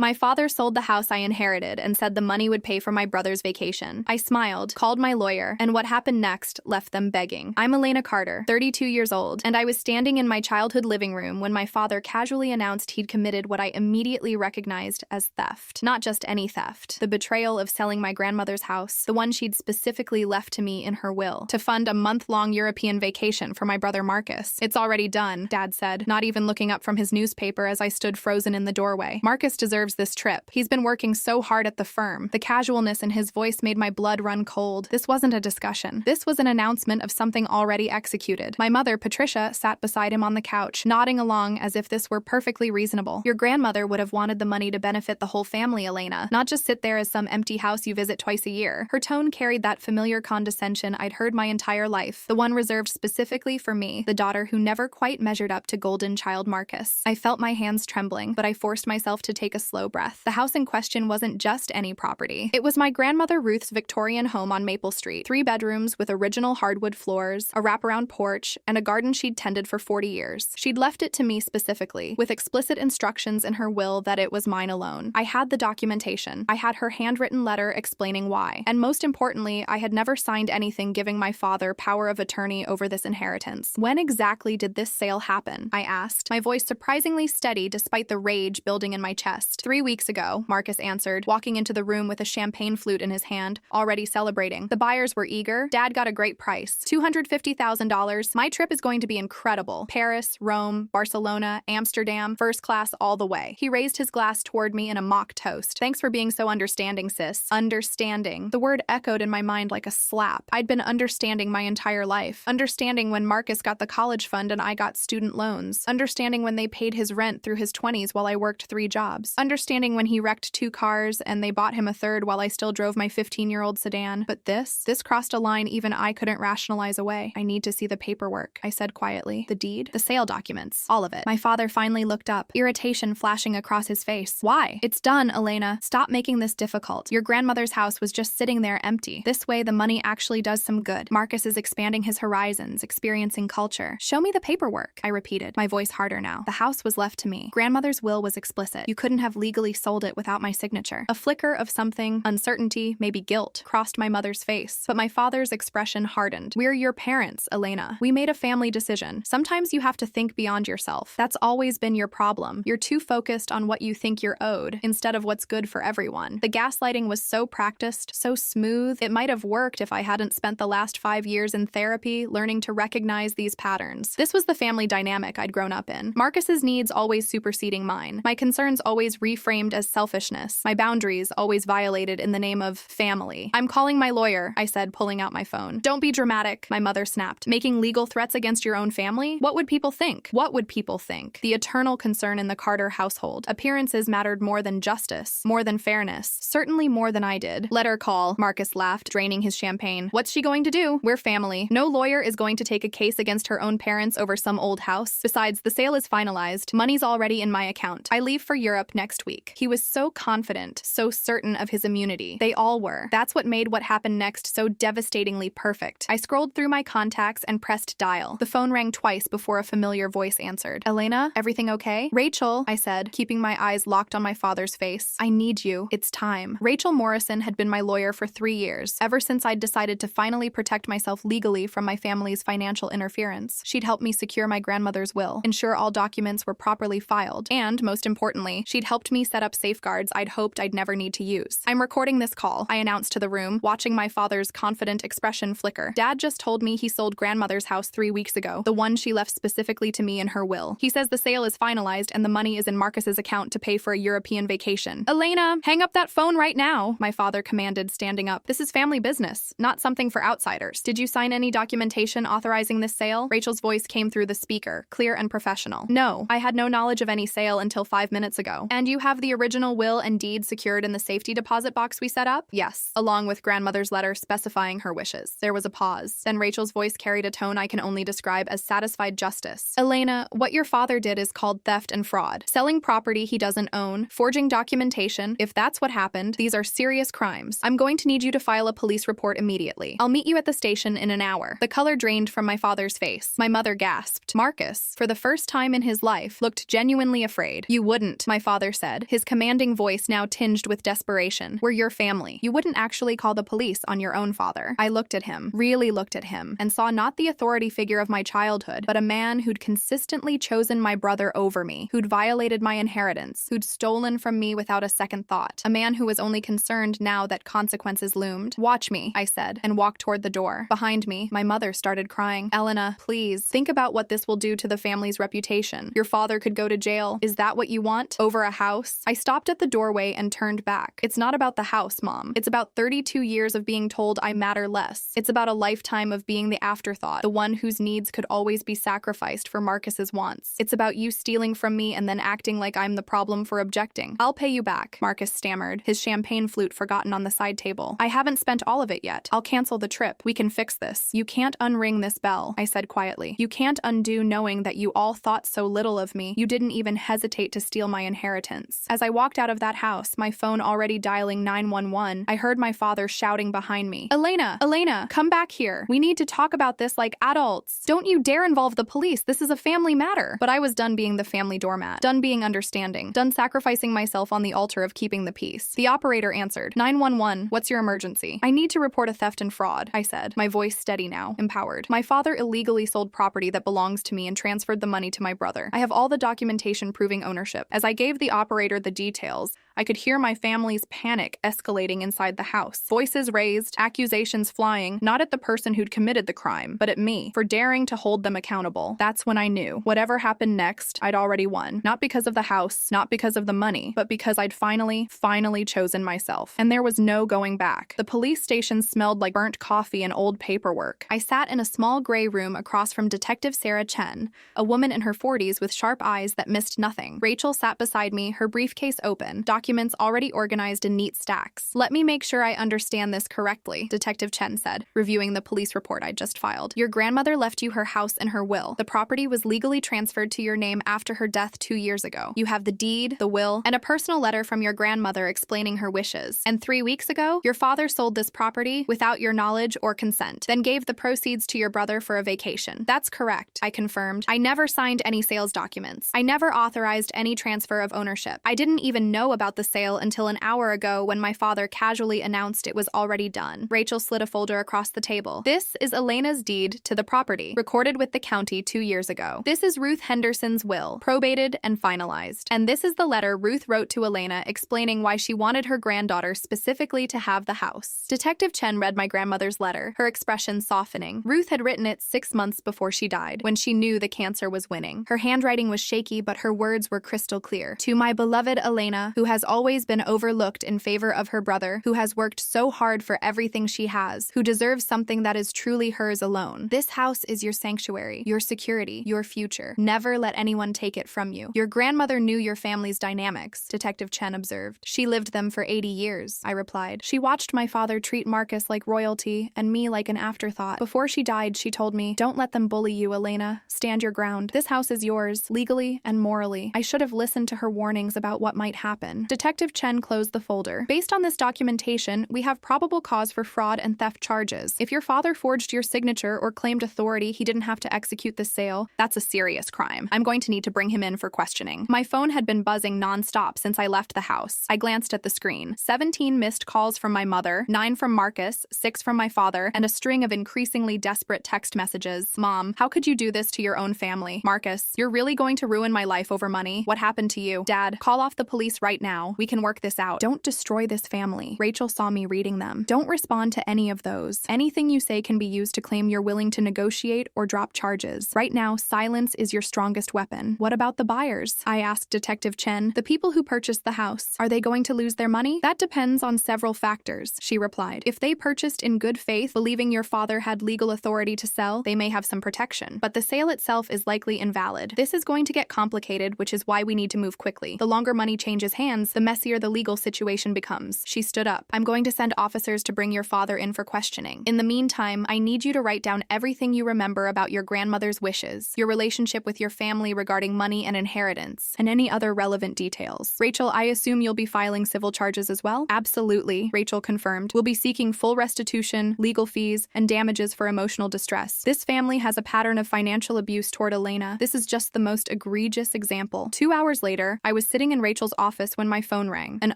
My father sold the house I inherited and said the money would pay for my brother's vacation. I smiled, called my lawyer, and what happened next left them begging. I'm Elena Carter, 32 years old, and I was standing in my childhood living room when my father casually announced he'd committed what I immediately recognized as theft. Not just any theft. The betrayal of selling my grandmother's house, the one she'd specifically left to me in her will, to fund a month-long European vacation for my brother Marcus. It's already done, Dad said, not even looking up from his newspaper as I stood frozen in the doorway. Marcus deserves this trip. He's been working so hard at the firm. The casualness in his voice made my blood run cold. This wasn't a discussion. This was an announcement of something already executed. My mother, Patricia, sat beside him on the couch, nodding along as if this were perfectly reasonable. Your grandmother would have wanted the money to benefit the whole family, Elena, not just sit there as some empty house you visit twice a year. Her tone carried that familiar condescension I'd heard my entire life, the one reserved specifically for me, the daughter who never quite measured up to golden child Marcus. I felt my hands trembling, but I forced myself to take a slow breath. The house in question wasn't just any property. It was my grandmother Ruth's Victorian home on Maple Street, 3 bedrooms with original hardwood floors, a wraparound porch, and a garden she'd tended for 40 years. She'd left it to me specifically, with explicit instructions in her will that it was mine alone. I had the documentation. I had her handwritten letter explaining why. And most importantly, I had never signed anything giving my father power of attorney over this inheritance. When exactly did this sale happen? I asked, my voice surprisingly steady despite the rage building in my chest. 3 weeks ago, Marcus answered, walking into the room with a champagne flute in his hand, already celebrating. The buyers were eager. Dad got a great price, $250,000. My trip is going to be incredible. Paris, Rome, Barcelona, Amsterdam, first class all the way. He raised his glass toward me in a mock toast. Thanks for being so understanding, sis. Understanding. The word echoed in my mind like a slap. I'd been understanding my entire life. Understanding when Marcus got the college fund and I got student loans. Understanding when they paid his rent through his 20s while I worked 3 jobs. Understanding when he wrecked 2 cars and they bought him a third while I still drove my 15-year-old sedan. But this crossed a line even I couldn't rationalize away. I need to see the paperwork, I said quietly. The deed? The sale documents. All of it. My father finally looked up, irritation flashing across his face. Why? It's done, Elena. Stop making this difficult. Your grandmother's house was just sitting there empty. This way the money actually does some good. Marcus is expanding his horizons, experiencing culture. Show me the paperwork, I repeated, my voice harder now. The house was left to me. Grandmother's will was explicit. You couldn't have legally sold it without my signature. A flicker of something, uncertainty, maybe guilt, crossed my mother's face, but my father's expression hardened. We're your parents, Elena. We made a family decision. Sometimes you have to think beyond yourself. That's always been your problem. You're too focused on what you think you're owed, instead of what's good for everyone. The gaslighting was so practiced, so smooth, it might have worked if I hadn't spent the last 5 years in therapy learning to recognize these patterns. This was the family dynamic I'd grown up in. Marcus's needs always superseding mine. My concerns always reframed as selfishness. My boundaries always violated in the name of family. I'm calling my lawyer, I said, pulling out my phone. Don't be dramatic, my mother snapped. Making legal threats against your own family? What would people think? What would people think? The eternal concern in the Carter household. Appearances mattered more than justice, more than fairness, certainly more than I did. Let her call, Marcus laughed, draining his champagne. What's she going to do? We're family. No lawyer is going to take a case against her own parents over some old house. Besides, the sale is finalized. Money's already in my account. I leave for Europe next week. He was so confident, so certain of his immunity. They all were. That's what made what happened next so devastatingly perfect. I scrolled through my contacts and pressed dial. The phone rang twice before a familiar voice answered. Elena, everything okay? Rachel, I said, keeping my eyes locked on my father's face. I need you. It's time. Rachel Morrison had been my lawyer for 3 years, ever since I'd decided to finally protect myself legally from my family's financial interference. She'd helped me secure my grandmother's will, ensure all documents were properly filed, and, most importantly, she'd helped me set up safeguards I'd hoped I'd never need to use. I'm recording this call, I announced to the room, watching my father's confident expression flicker. Dad just told me he sold grandmother's house 3 weeks ago, the one she left specifically to me in her will. He says the sale is finalized and the money is in Marcus's account to pay for a European vacation. Elena, hang up that phone right now, my father commanded, standing up. This is family business, not something for outsiders. Did you sign any documentation authorizing this sale? Rachel's voice came through the speaker, clear and professional. No, I had no knowledge of any sale until 5 minutes ago. And you have the original will and deed secured in the safety deposit box we set up? Yes, along with grandmother's letter specifying her wishes. There was a pause. Then Rachel's voice carried a tone I can only describe as satisfied justice. Elena, what your father did is called theft and fraud. Selling property he doesn't own, forging documentation. If that's what happened, these are serious crimes. I'm going to need you to file a police report immediately. I'll meet you at the station in an hour. The color drained from my father's face. My mother gasped. Marcus, for the first time in his life, looked genuinely afraid. You wouldn't, my father said. said, his commanding voice now tinged with desperation. We're your family. You wouldn't actually call the police on your own father. I looked at him, really looked at him, and saw not the authority figure of my childhood, but a man who'd consistently chosen my brother over me, who'd violated my inheritance, who'd stolen from me without a second thought. A man who was only concerned now that consequences loomed. Watch me, I said, and walked toward the door. Behind me, my mother started crying. Elena, please, think about what this will do to the family's reputation. Your father could go to jail. Is that what you want? Over a house? I stopped at the doorway and turned back. It's not about the house, Mom. It's about 32 years of being told I matter less. It's about a lifetime of being the afterthought, the one whose needs could always be sacrificed for Marcus's wants. It's about you stealing from me and then acting like I'm the problem for objecting. I'll pay you back, Marcus stammered, his champagne flute forgotten on the side table. I haven't spent all of it yet. I'll cancel the trip. We can fix this. You can't unring this bell, I said quietly. You can't undo knowing that you all thought so little of me. You didn't even hesitate to steal my inheritance. As I walked out of that house, my phone already dialing 911, I heard my father shouting behind me. Elena, come back here. We need to talk about this like adults. Don't you dare involve the police. This is a family matter. But I was done being the family doormat, done being understanding, done sacrificing myself on the altar of keeping the peace. The operator answered. 911, what's your emergency? I need to report a theft and fraud, I said, my voice steady now, empowered. My father illegally sold property that belongs to me and transferred the money to my brother. I have all the documentation proving ownership. As I gave the operator the details, I could hear my family's panic escalating inside the house. Voices raised, accusations flying, not at the person who'd committed the crime, but at me, for daring to hold them accountable. That's when I knew. Whatever happened next, I'd already won. Not because of the house, not because of the money, but because I'd finally chosen myself. And there was no going back. The police station smelled like burnt coffee and old paperwork. I sat in a small gray room across from Detective Sarah Chen, a woman in her 40s with sharp eyes that missed nothing. Rachel sat beside me, her briefcase open, documents already organized in neat stacks. Let me make sure I understand this correctly, Detective Chen said, reviewing the police report I'd just filed. Your grandmother left you her house and her will. The property was legally transferred to your name after her death 2 years ago. You have the deed, the will, and a personal letter from your grandmother explaining her wishes. And 3 weeks ago, your father sold this property without your knowledge or consent, then gave the proceeds to your brother for a vacation. That's correct, I confirmed. I never signed any sales documents. I never authorized any transfer of ownership. I didn't even know about the sale until an hour ago when my father casually announced it was already done. Rachel slid a folder across the table. This is Elena's deed to the property, recorded with the county 2 years ago. This is Ruth Henderson's will, probated and finalized. And this is the letter Ruth wrote to Elena explaining why she wanted her granddaughter specifically to have the house. Detective Chen read my grandmother's letter, her expression softening. Ruth had written it 6 months before she died, when she knew the cancer was winning. Her handwriting was shaky, but her words were crystal clear. To my beloved Elena, who has always been overlooked in favor of her brother, who has worked so hard for everything she has, who deserves something that is truly hers alone. This house is your sanctuary, your security, your future. Never let anyone take it from you. Your grandmother knew your family's dynamics, Detective Chen observed. She lived them for 80 years, I replied. She watched my father treat Marcus like royalty and me like an afterthought. Before she died, she told me, don't let them bully you, Elena. Stand your ground. This house is yours, legally and morally. I should have listened to her warnings about what might happen. Detective Chen closed the folder. Based on this documentation, we have probable cause for fraud and theft charges. If your father forged your signature or claimed authority he didn't have to execute the sale, that's a serious crime. I'm going to need to bring him in for questioning. My phone had been buzzing nonstop since I left the house. I glanced at the screen. 17 missed calls from my mother, 9 from Marcus, 6 from my father, and a string of increasingly desperate text messages. Mom, how could you do this to your own family? Marcus, you're really going to ruin my life over money? What happened to you? Dad, call off the police right now. We can work this out. Don't destroy this family. Rachel saw me reading them. Don't respond to any of those. Anything you say can be used to claim you're willing to negotiate or drop charges. Right now, silence is your strongest weapon. What about the buyers? I asked Detective Chen. The people who purchased the house, are they going to lose their money? That depends on several factors, she replied. If they purchased in good faith, believing your father had legal authority to sell, they may have some protection. But the sale itself is likely invalid. This is going to get complicated, which is why we need to move quickly. The longer money changes hands, happens, the messier the legal situation becomes. She stood up. I'm going to send officers to bring your father in for questioning. In the meantime, I need you to write down everything you remember about your grandmother's wishes, your relationship with your family regarding money and inheritance, and any other relevant details. Rachel, I assume you'll be filing civil charges as well? Absolutely, Rachel confirmed. We'll be seeking full restitution, legal fees, and damages for emotional distress. This family has a pattern of financial abuse toward Elena. This is just the most egregious example. 2 hours later, I was sitting in Rachel's office when my phone rang. An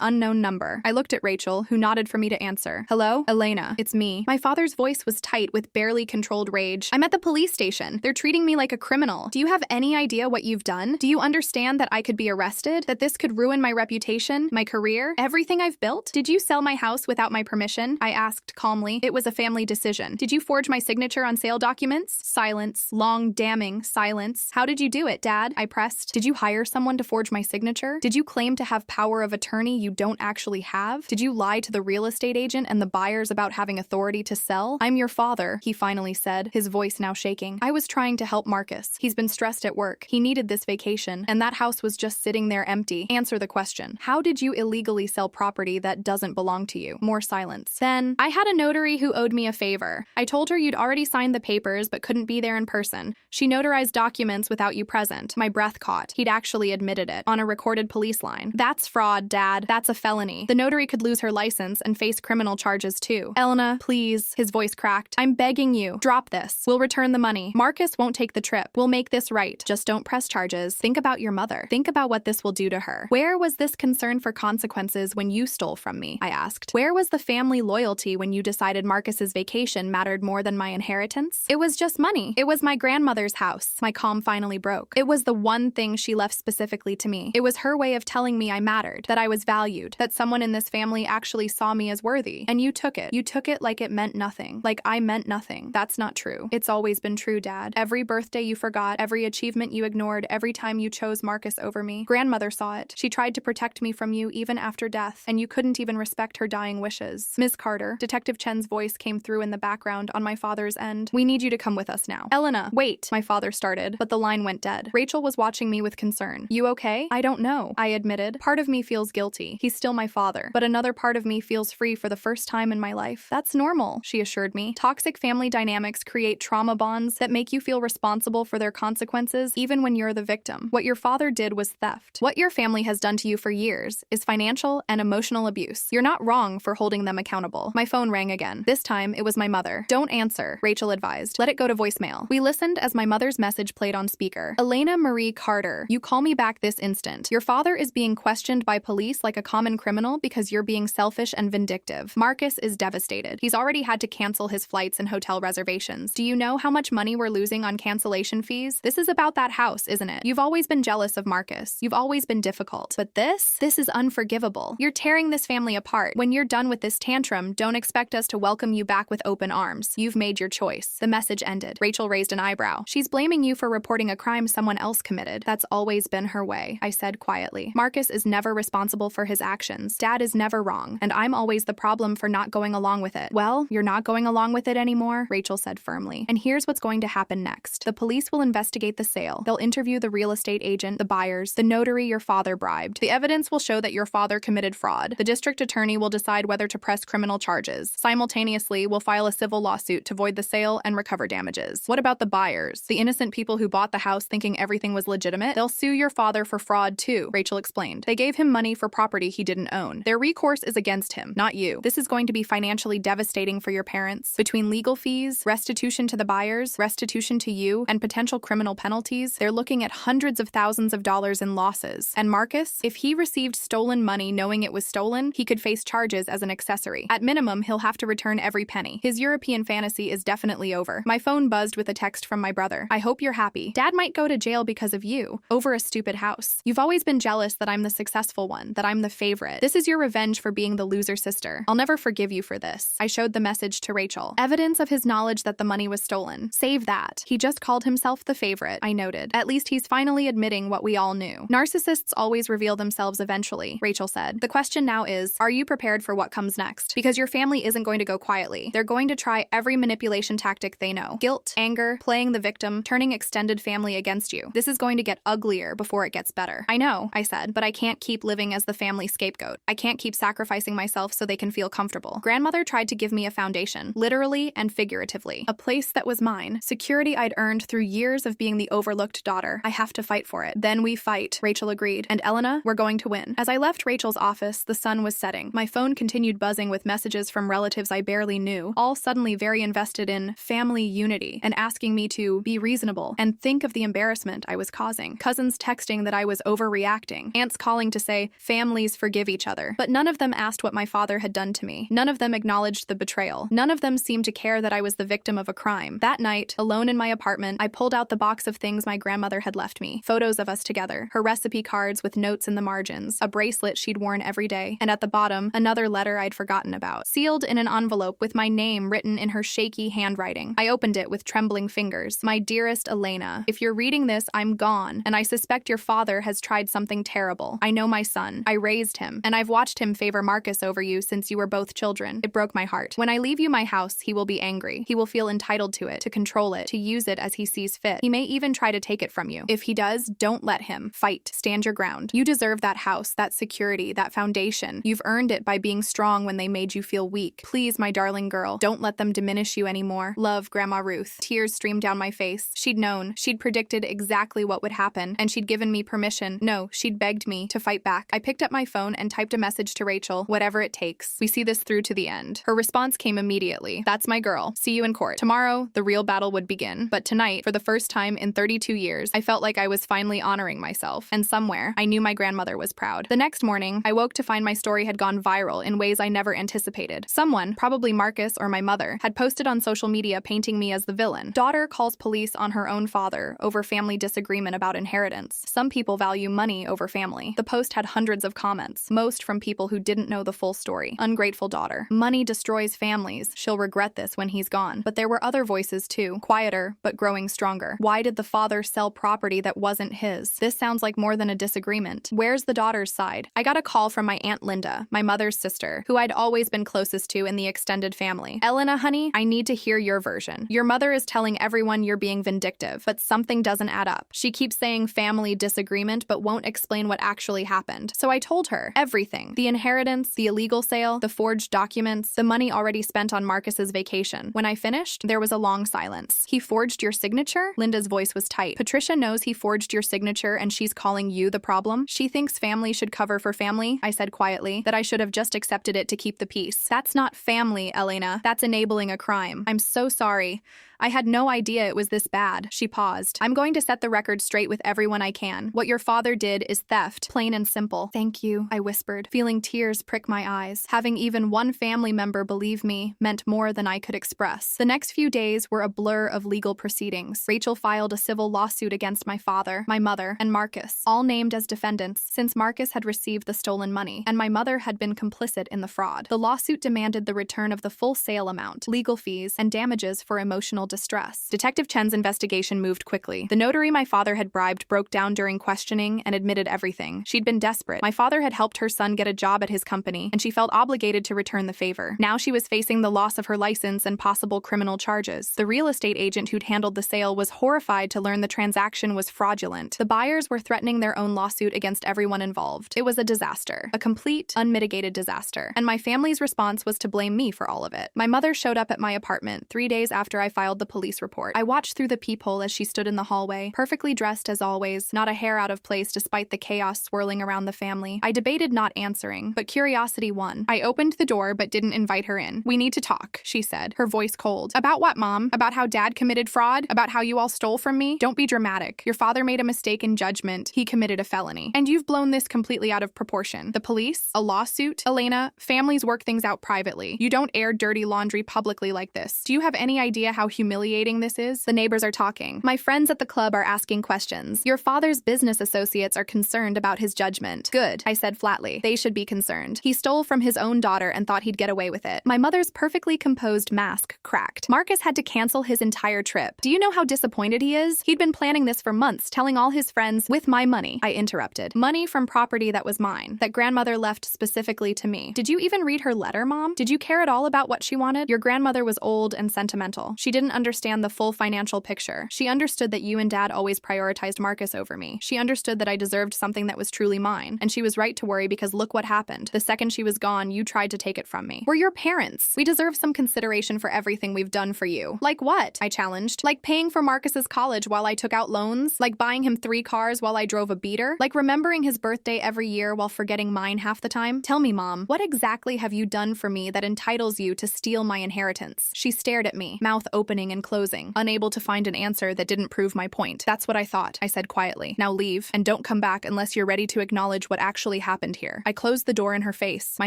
unknown number. I looked at Rachel, who nodded for me to answer. Hello? Elena, it's me. My father's voice was tight with barely controlled rage. I'm at the police station. They're treating me like a criminal. Do you have any idea what you've done? Do you understand that I could be arrested? That this could ruin my reputation, my career, everything I've built? Did you sell my house without my permission? I asked calmly. It was a family decision. Did you forge my signature on sale documents? Silence. Long, damning silence. How did you do it, Dad? I pressed. Did you hire someone to forge my signature? Did you claim to have power of attorney you don't actually have? Did you lie to the real estate agent and the buyers about having authority to sell? I'm your father, he finally said, his voice now shaking. I was trying to help Marcus. He's been stressed at work. He needed this vacation, and that house was just sitting there empty. Answer the question. How did you illegally sell property that doesn't belong to you? More silence. Then, I had a notary who owed me a favor. I told her you'd already signed the papers but couldn't be there in person. She notarized documents without you present. My breath caught. He'd actually admitted it on a recorded police line. That's fraud, Dad. That's a felony. The notary could lose her license and face criminal charges too. Elena, please. His voice cracked. I'm begging you. Drop this. We'll return the money. Marcus won't take the trip. We'll make this right. Just don't press charges. Think about your mother. Think about what this will do to her. Where was this concern for consequences when you stole from me? I asked. Where was the family loyalty when you decided Marcus's vacation mattered more than my inheritance? It was just money. It was my grandmother's house. My calm finally broke. It was the one thing she left specifically to me. It was her way of telling me I mattered, that I was valued, that someone in this family actually saw me as worthy. And you took it. You took it like it meant nothing. Like I meant nothing. That's not true. It's always been true, Dad. Every birthday you forgot, every achievement you ignored, every time you chose Marcus over me. Grandmother saw it. She tried to protect me from you even after death, and you couldn't even respect her dying wishes. Miss Carter, Detective Chen's voice came through in the background on my father's end. We need you to come with us now. Elena, wait, my father started, but the line went dead. Rachel was watching me with concern. You okay? I don't know, I admitted. Part of me feels guilty. He's still my father, but another part of me feels free for the first time in my life. That's normal, she assured me. Toxic family dynamics create trauma bonds that make you feel responsible for their consequences even when you're the victim. What your father did was theft. What your family has done to you for years is financial and emotional abuse. You're not wrong for holding them accountable. My phone rang again. This time, it was my mother. Don't answer, Rachel advised. Let it go to voicemail. We listened as my mother's message played on speaker. Elena Marie Carter, you call me back this instant. Your father is being questioned by police like a common criminal because you're being selfish and vindictive. Marcus is devastated. He's already had to cancel his flights and hotel reservations. Do you know how much money we're losing on cancellation fees? This is about that house, isn't it? You've always been jealous of Marcus. You've always been difficult. But this is unforgivable. You're tearing this family apart. When you're done with this tantrum, don't expect us to welcome you back with open arms. You've made your choice. The message ended. Rachel raised an eyebrow. She's blaming you for reporting a crime someone else committed. That's always been her way, I said quietly. Marcus is never responsible for his actions. Dad is never wrong, and I'm always the problem for not going along with it. Well, you're not going along with it anymore, Rachel said firmly. And here's what's going to happen next. The police will investigate the sale. They'll interview the real estate agent, the buyers, the notary your father bribed. The evidence will show that your father committed fraud. The district attorney will decide whether to press criminal charges. Simultaneously, we'll file a civil lawsuit to void the sale and recover damages. What about the buyers? The innocent people who bought the house thinking everything was legitimate? They'll sue your father for fraud too, Rachel explained. They gave him money for property he didn't own. Their recourse is against him, not you. This is going to be financially devastating for your parents. Between legal fees, restitution to the buyers, restitution to you, and potential criminal penalties, they're looking at hundreds of thousands of dollars in losses. And Marcus, if he received stolen money knowing it was stolen, he could face charges as an accessory. At minimum, he'll have to return every penny. His European fantasy is definitely over. My phone buzzed with a text from my brother. I hope you're happy. Dad might go to jail because of you, over a stupid house. You've always been jealous that I'm the successful one, that I'm the favorite. This is your revenge for being the loser sister. I'll never forgive you for this. I showed the message to Rachel. Evidence of his knowledge that the money was stolen. Save that. He just called himself the favorite, I noted. At least he's finally admitting what we all knew. Narcissists always reveal themselves eventually, Rachel said. The question now is, are you prepared for what comes next? Because your family isn't going to go quietly. They're going to try every manipulation tactic they know. Guilt, anger, playing the victim, turning extended family against you. This is going to get uglier before it gets better. I know, I said, but I can't keep keep living as the family scapegoat. I can't keep sacrificing myself so they can feel comfortable. Grandmother tried to give me a foundation, literally and figuratively. A place that was mine. Security I'd earned through years of being the overlooked daughter. I have to fight for it. Then we fight, Rachel agreed. And Elena, we're going to win. As I left Rachel's office, the sun was setting. My phone continued buzzing with messages from relatives I barely knew, all suddenly very invested in family unity and asking me to be reasonable and think of the embarrassment I was causing. Cousins texting that I was overreacting. Aunts calling to say families forgive each other. But none of them asked what my father had done to me. None of them acknowledged the betrayal. None of them seemed to care that I was the victim of a crime. That night, alone in my apartment, I pulled out the box of things my grandmother had left me. Photos of us together, her recipe cards with notes in the margins, a bracelet she'd worn every day, and at the bottom, another letter I'd forgotten about, sealed in an envelope with my name written in her shaky handwriting. I opened it with trembling fingers. My dearest Elena, if you're reading this, I'm gone, and I suspect your father has tried something terrible. I know my son. I raised him, and I've watched him favor Marcus over you since you were both children. It broke my heart. When I leave you my house, he will be angry. He will feel entitled to it, to control it, to use it as he sees fit. He may even try to take it from you. If he does, don't let him. Fight. Stand your ground. You deserve that house, that security, that foundation. You've earned it by being strong when they made you feel weak. Please, my darling girl, don't let them diminish you anymore. Love, Grandma Ruth. Tears streamed down my face. She'd known. She'd predicted exactly what would happen, and she'd given me permission. No, she'd begged me to fight back. I picked up my phone and typed a message to Rachel, whatever it takes. We see this through to the end. Her response came immediately. That's my girl. See you in court. Tomorrow, the real battle would begin. But tonight, for the first time in 32 years, I felt like I was finally honoring myself. And somewhere, I knew my grandmother was proud. The next morning, I woke to find my story had gone viral in ways I never anticipated. Someone, probably Marcus or my mother, had posted on social media painting me as the villain. Daughter calls police on her own father over family disagreement about inheritance. Some people value money over family. The post had hundreds of comments, most from people who didn't know the full story. Ungrateful daughter. Money destroys families. She'll regret this when he's gone. But there were other voices too, quieter but growing stronger. Why did the father sell property that wasn't his? This sounds like more than a disagreement. Where's the daughter's side? I got a call from my Aunt Linda, my mother's sister, who I'd always been closest to in the extended family. Elena, honey, I need to hear your version. Your mother is telling everyone you're being vindictive, but something doesn't add up. She keeps saying family disagreement, but won't explain what actually happened. So I told her everything. The inheritance, the illegal sale, the forged documents, the money already spent on Marcus's vacation. When I finished, there was a long silence. He forged your signature? Linda's voice was tight. Patricia knows he forged your signature and she's calling you the problem? She thinks family should cover for family, I said quietly, that I should have just accepted it to keep the peace. That's not family, Elena. That's enabling a crime. I'm so sorry. I had no idea it was this bad. She paused. I'm going to set the record straight with everyone I can. What your father did is theft, plain and simple. Thank you, I whispered, feeling tears prick my eyes. Having even one family member believe me meant more than I could express. The next few days were a blur of legal proceedings. Rachel filed a civil lawsuit against my father, my mother, and Marcus, all named as defendants, since Marcus had received the stolen money, and my mother had been complicit in the fraud. The lawsuit demanded the return of the full sale amount, legal fees, and damages for emotional distress. Detective Chen's investigation moved quickly. The notary my father had bribed broke down during questioning and admitted everything. She'd been desperate. My father had helped her son get a job at his company, and she felt obligated to return the favor. Now she was facing the loss of her license and possible criminal charges. The real estate agent who'd handled the sale was horrified to learn the transaction was fraudulent. The buyers were threatening their own lawsuit against everyone involved. It was a disaster. A complete, unmitigated disaster. And my family's response was to blame me for all of it. My mother showed up at my apartment 3 days after I filed the police report. I watched through the peephole as she stood in the hallway, perfectly dressed as always, not a hair out of place despite the chaos swirling around the family. I debated not answering, but curiosity won. I opened the door but didn't invite her in. We need to talk, she said, her voice cold. About what, Mom? About how Dad committed fraud? About how you all stole from me? Don't be dramatic. Your father made a mistake in judgment. He committed a felony. And you've blown this completely out of proportion. The police? A lawsuit? Elena, families work things out privately. You don't air dirty laundry publicly like this. Do you have any idea how humiliating this is? The neighbors are talking. My friends at the club are asking questions. Your father's business associates are concerned about his judgment. Good, I said flatly. They should be concerned. He stole from his own daughter and thought he'd get away with it. My mother's perfectly composed mask cracked. Marcus had to cancel his entire trip. Do you know how disappointed he is? He'd been planning this for months, telling all his friends, with my money. I interrupted. Money from property that was mine, that grandmother left specifically to me. Did you even read her letter, Mom? Did you care at all about what she wanted? Your grandmother was old and sentimental. She didn't understand the full financial picture. She understood that you and Dad always prioritized Marcus over me. She understood that I deserved something that was truly mine. And she was right to worry because look what happened. The second she was gone, you tried to take it from me. We're your parents. We deserve some consideration for everything we've done for you. Like what? I challenged. Like paying for Marcus's college while I took out loans? Like buying him 3 cars while I drove a beater? Like remembering his birthday every year while forgetting mine half the time? Tell me, Mom, what exactly have you done for me that entitles you to steal my inheritance? She stared at me, mouth opening and closing, unable to find an answer that didn't prove my point. That's what I thought, I said quietly. Now leave, and don't come back unless you're ready to acknowledge what actually happened here. I closed the door in her face. My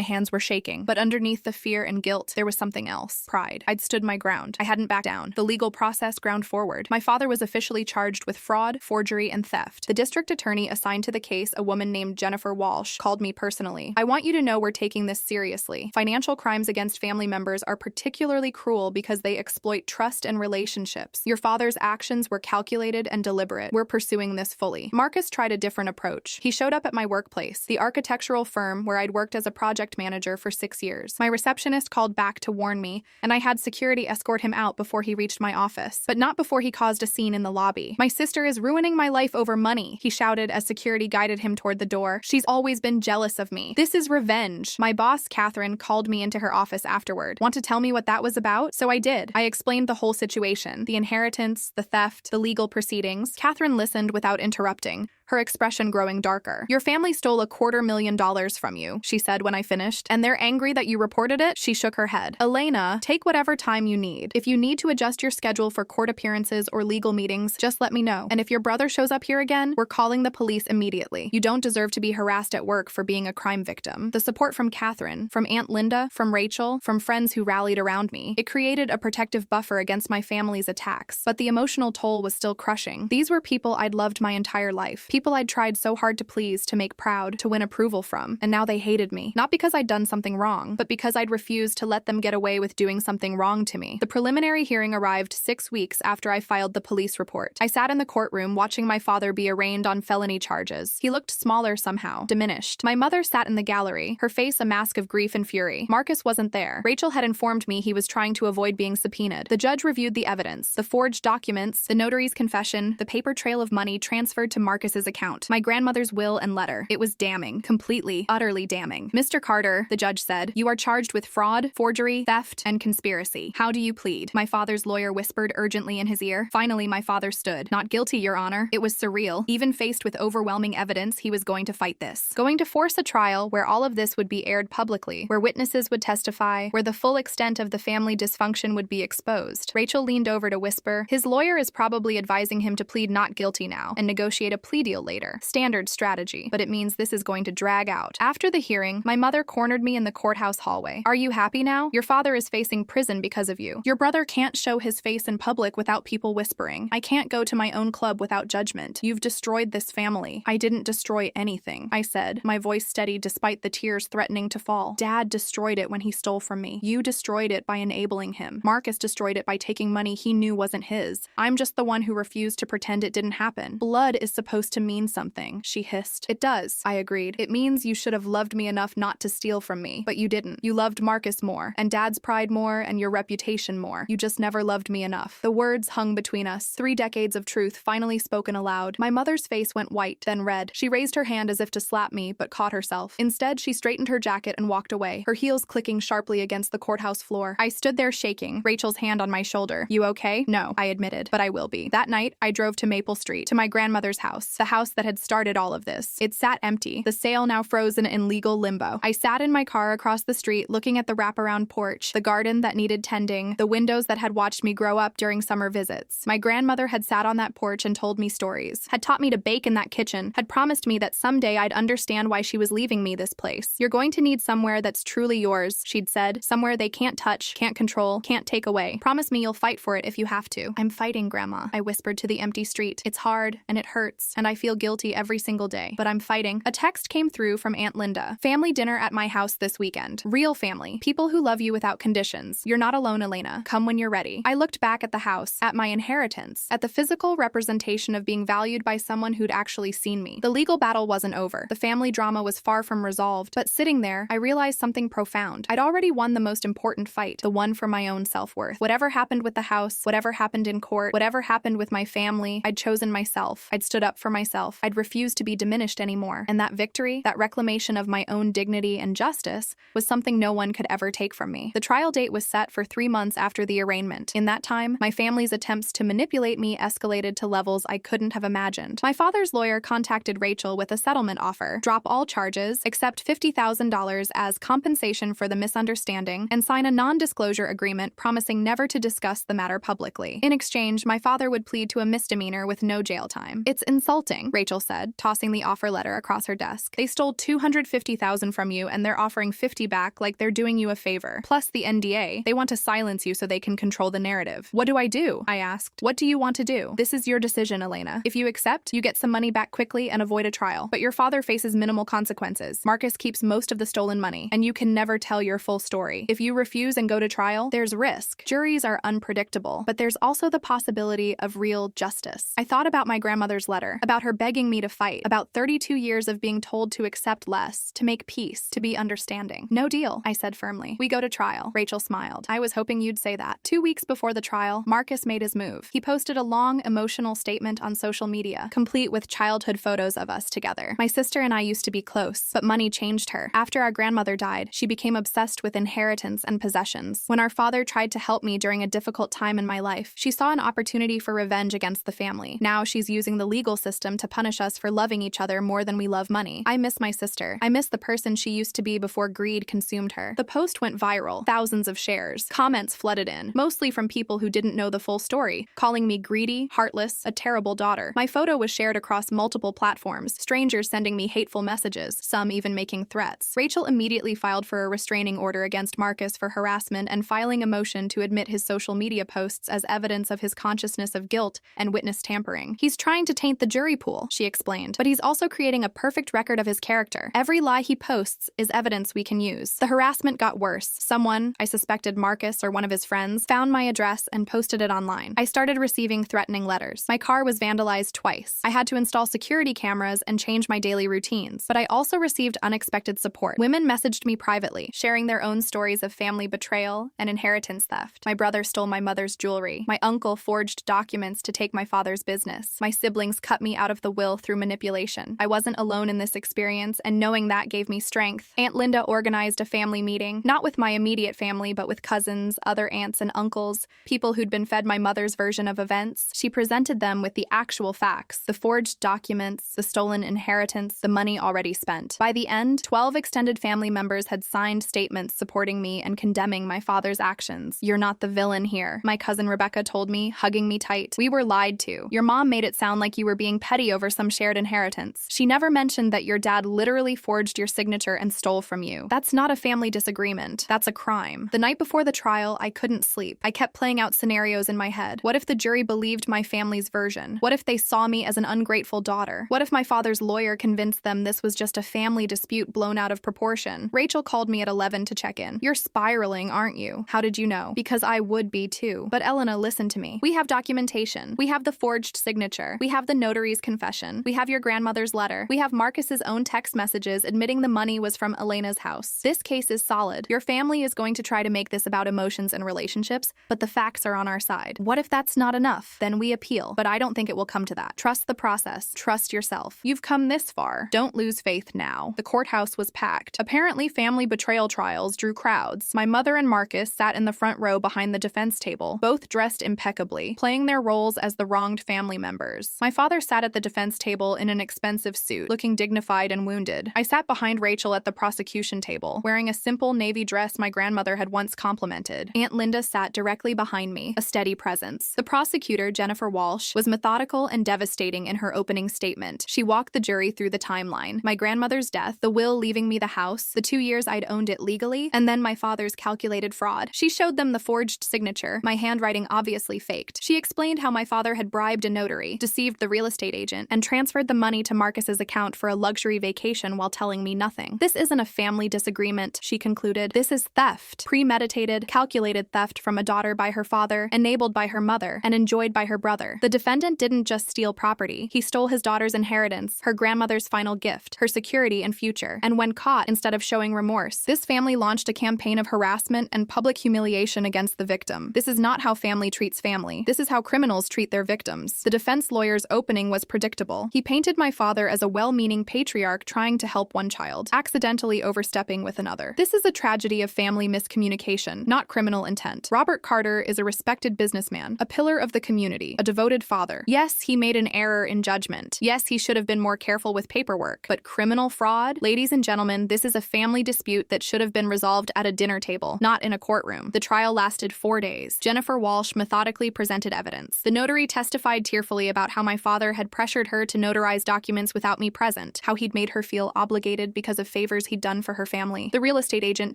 hands were shaking, but underneath the fear and guilt, there was something else. Pride. I'd stood my ground. I hadn't backed down. The legal process ground forward. My father was officially charged with fraud, forgery, and theft. The district attorney assigned to the case, a woman named Jennifer Walsh, called me personally. I want you to know we're taking this seriously. Financial crimes against family members are particularly cruel because they exploit trust and relationships. Your father's actions were calculated and deliberate. We're pursuing this fully. Marcus tried a different approach. He showed up at my workplace, the architectural firm where I'd worked as a project manager for 6 years. My receptionist called back to warn me, and I had security escort him out before he reached my office, but not before he caused a scene in the lobby. My sister is ruining my life over money, he shouted as security guided him toward the door. She's always been jealous of me. This is revenge. My boss, Catherine, called me into her office afterward. Want to tell me what that was about? So I did. I explained the whole situation, the inheritance, the theft, the legal proceedings. Catherine listened without interrupting, her expression growing darker. Your family stole $250,000 from you, she said when I finished, and they're angry that you reported it? She shook her head. Elena, take whatever time you need. If you need to adjust your schedule for court appearances or legal meetings, just let me know. And if your brother shows up here again, we're calling the police immediately. You don't deserve to be harassed at work for being a crime victim. The support from Catherine, from Aunt Linda, from Rachel, from friends who rallied around me, it created a protective buffer against my family's attacks. But the emotional toll was still crushing. These were people I'd loved my entire life. People I'd tried so hard to please, to make proud, to win approval from, and now they hated me. Not because I'd done something wrong, but because I'd refused to let them get away with doing something wrong to me. The preliminary hearing arrived 6 weeks after I filed the police report. I sat in the courtroom watching my father be arraigned on felony charges. He looked smaller somehow, diminished. My mother sat in the gallery, her face a mask of grief and fury. Marcus wasn't there. Rachel had informed me he was trying to avoid being subpoenaed. The judge reviewed the evidence, the forged documents, the notary's confession, the paper trail of money transferred to Marcus's account. My grandmother's will and letter. It was damning. Completely, utterly damning. Mr. Carter, the judge said, you are charged with fraud, forgery, theft, and conspiracy. How do you plead? My father's lawyer whispered urgently in his ear. Finally, my father stood. Not guilty, Your Honor. It was surreal. Even faced with overwhelming evidence, he was going to fight this. Going to force a trial where all of this would be aired publicly, where witnesses would testify, where the full extent of the family dysfunction would be exposed. Rachel leaned over to whisper, his lawyer is probably advising him to plead not guilty now and negotiate a plea deal later. Standard strategy, but it means this is going to drag out. After the hearing, my mother cornered me in the courthouse hallway. Are you happy now? Your father is facing prison because of you. Your brother can't show his face in public without people whispering. I can't go to my own club without judgment. You've destroyed this family. I didn't destroy anything, I said, my voice steady despite the tears threatening to fall. Dad destroyed it when he stole from me. You destroyed it by enabling him. Marcus destroyed it by taking money he knew wasn't his. I'm just the one who refused to pretend it didn't happen. Blood is supposed to mean something, she hissed. It does, I agreed. It means you should have loved me enough not to steal from me, but you didn't. You loved Marcus more, and Dad's pride more, and your reputation more. You just never loved me enough. The words hung between us. 3 decades of truth finally spoken aloud. My mother's face went white, then red. She raised her hand as if to slap me, but caught herself. Instead, she straightened her jacket and walked away, her heels clicking sharply against the courthouse floor. I stood there shaking, Rachel's hand on my shoulder. You okay? No, I admitted, but I will be. That night, I drove to Maple Street, to my grandmother's house, the house that had started all of this. It sat empty, the sale now frozen in legal limbo. I sat in my car across the street looking at the wraparound porch, the garden that needed tending, the windows that had watched me grow up during summer visits. My grandmother had sat on that porch and told me stories, had taught me to bake in that kitchen, had promised me that someday I'd understand why she was leaving me this place. You're going to need somewhere that's truly yours, she'd said, somewhere they can't touch, can't control, can't take away. Promise me you'll fight for it if you have to. I'm fighting, Grandma, I whispered to the empty street. It's hard, and it hurts, and I feel guilty every single day, but I'm fighting. A text came through from Aunt Linda. Family dinner at my house this weekend. Real family. People who love you without conditions. You're not alone, Elena. Come when you're ready. I looked back at the house, at my inheritance, at the physical representation of being valued by someone who'd actually seen me. The legal battle wasn't over. The family drama was far from resolved, but sitting there, I realized something profound. I'd already won the most important fight, the one for my own self-worth. Whatever happened happened with the house, whatever happened in court, whatever happened with my family, I'd chosen myself. I'd stood up for myself. I'd refused to be diminished anymore. And that victory, that reclamation of my own dignity and justice, was something no one could ever take from me. The trial date was set for 3 months after the arraignment. In that time, my family's attempts to manipulate me escalated to levels I couldn't have imagined. My father's lawyer contacted Rachel with a settlement offer: drop all charges, accept $50,000 as compensation for the misunderstanding, and sign a non-disclosure agreement promising never to discuss the matter publicly. In exchange, my father would plead to a misdemeanor with no jail time. "It's insulting," Rachel said, tossing the offer letter across her desk. "They stole $250,000 from you and they're offering $50 back like they're doing you a favor. Plus the NDA. They want to silence you so they can control the narrative." "What do I do?" I asked. "What do you want to do? This is your decision, Elena. If you accept, you get some money back quickly and avoid a trial. But your father faces minimal consequences. Marcus keeps most of the stolen money, and you can never tell your full story. If you refuse and go to trial, there's risk. Juries are unpredictable, but there's also the possibility of real justice." I thought about my grandmother's letter, about her begging me to fight, about 32 years of being told to accept less, to make peace, to be understanding. "No deal," I said firmly. "We go to trial." Rachel smiled. "I was hoping you'd say that." 2 weeks before the trial, Marcus made his move. He posted a long, emotional statement on social media, complete with childhood photos of us together. My sister and I used to be close, but money changed her. After our grandmother died, she became obsessed with inheritance and possessions. When our father tried to help me during a difficult time in my life, she saw an opportunity for revenge against the family. Now she's using the legal system to punish us for loving each other more than we love money. I miss my sister. I miss the person she used to be before greed consumed her. The post went viral, thousands of shares. Comments flooded in, mostly from people who didn't know the full story, calling me greedy, heartless, a terrible daughter. My photo was shared across multiple platforms, strangers sending me hateful messages, some even making threats. Rachel immediately filed for a restraining order against Marcus for harassment and filing a motion to admit his social media posts as evidence of his consciousness of guilt and witness tampering. "He's trying to taint the jury pool," she explained, "but he's also creating a perfect record of his character. Every lie he posts is evidence we can use." The harassment got worse. Someone, I suspected Marcus or one of his friends, found my address and posted it online. I started receiving threatening letters. My car was vandalized twice. I had to install security cameras and change my daily routines. But I also received unexpected support. Women messaged me privately, sharing their own stories of family betrayal and inheritance theft. My brother stole my mother's jewelry. My uncle forged documents to take my father's business. My siblings cut me out of the will through manipulation. I wasn't alone in this experience, and knowing that gave me strength. Aunt Linda organized a family meeting, not with my immediate family, but with cousins, other aunts and uncles, people who'd been fed my mother's version of events. She presented them with the actual facts: the forged documents, the stolen inheritance, the money already spent. By the end, 12 extended family members had signed statements supporting me and condemning my father's actions. "You're not the villain here," my cousin Rebecca told me, hugging me tight. "We were lied to. Your mom made it sound like you were being petty over some shared inheritance. She never mentioned that your dad literally forged your signature and stole from you. That's not a family disagreement. That's a crime." The night before the trial, I couldn't sleep. I kept playing out scenarios in my head. What if the jury believed my family's version? What if they saw me as an ungrateful daughter? What if my father's lawyer convinced them this was just a family dispute blown out of proportion? Rachel called me at 11 to check in. "You're spiraling, aren't you?" "How did you know?" "Because I would be too." "But Elena, listen to me. We have documentation. We have the forged signature. We have the notary's confession. We have your grandmother's letter. We have Marcus's own text messages admitting the money was from Elena's house. This case is solid. Your family is going to try to make this about emotions and relationships, but the facts are on our side. What if that's not enough? Then we appeal. But I don't think it will come to that. Trust the process. Trust yourself. You've come this far. Don't lose faith now." The courthouse was packed. Apparently, family betrayal trials drew crowds. My mother and Marcus sat in the front row behind the defense table, both dressed impeccably, playing their roles as the wronged family members. My father sat at the defense table in an expensive suit, looking dignified and wounded. I sat behind Rachel at the prosecution table, wearing a simple navy dress my grandmother had once complimented. Aunt Linda sat directly behind me, a steady presence. The prosecutor, Jennifer Walsh, was methodical and devastating in her opening statement. She walked the jury through the timeline: my grandmother's death, the will leaving me the house, the 2 years I'd owned it legally, and then my father's calculated fraud. She showed them the forged signature, my handwriting obviously faked. She explained how my father had bribed a notary, deceived the real estate agent, and transferred the money to Marcus's account for a luxury vacation while telling me nothing. "This isn't a family disagreement," she concluded. "This is theft. Premeditated, calculated theft from a daughter by her father, enabled by her mother, and enjoyed by her brother. The defendant didn't just steal property. He stole his daughter's inheritance, her grandmother's final gift, her security and future. And when caught, instead of showing remorse, this family launched a campaign of harassment and public humiliation against the victim. victim. This is not how family treats family. This is how criminals treat their victims. The defense lawyer's opening was predictable. He painted my father as a well-meaning patriarch trying to help one child, accidentally overstepping with another. This is a tragedy of family miscommunication, not criminal intent. Robert Carter is a respected businessman, a pillar of the community, a devoted father. Yes, he made an error in judgment. Yes, he should have been more careful with paperwork. But criminal fraud? Ladies and gentlemen, this is a family dispute that should have been resolved at a dinner table, not in a courtroom. The trial lasted 4 days. Jennifer Walsh methodically presented evidence. The notary testified tearfully about how my father had pressured her to notarize documents without me present, how he'd made her feel obligated because of favors he'd done for her family. The real estate agent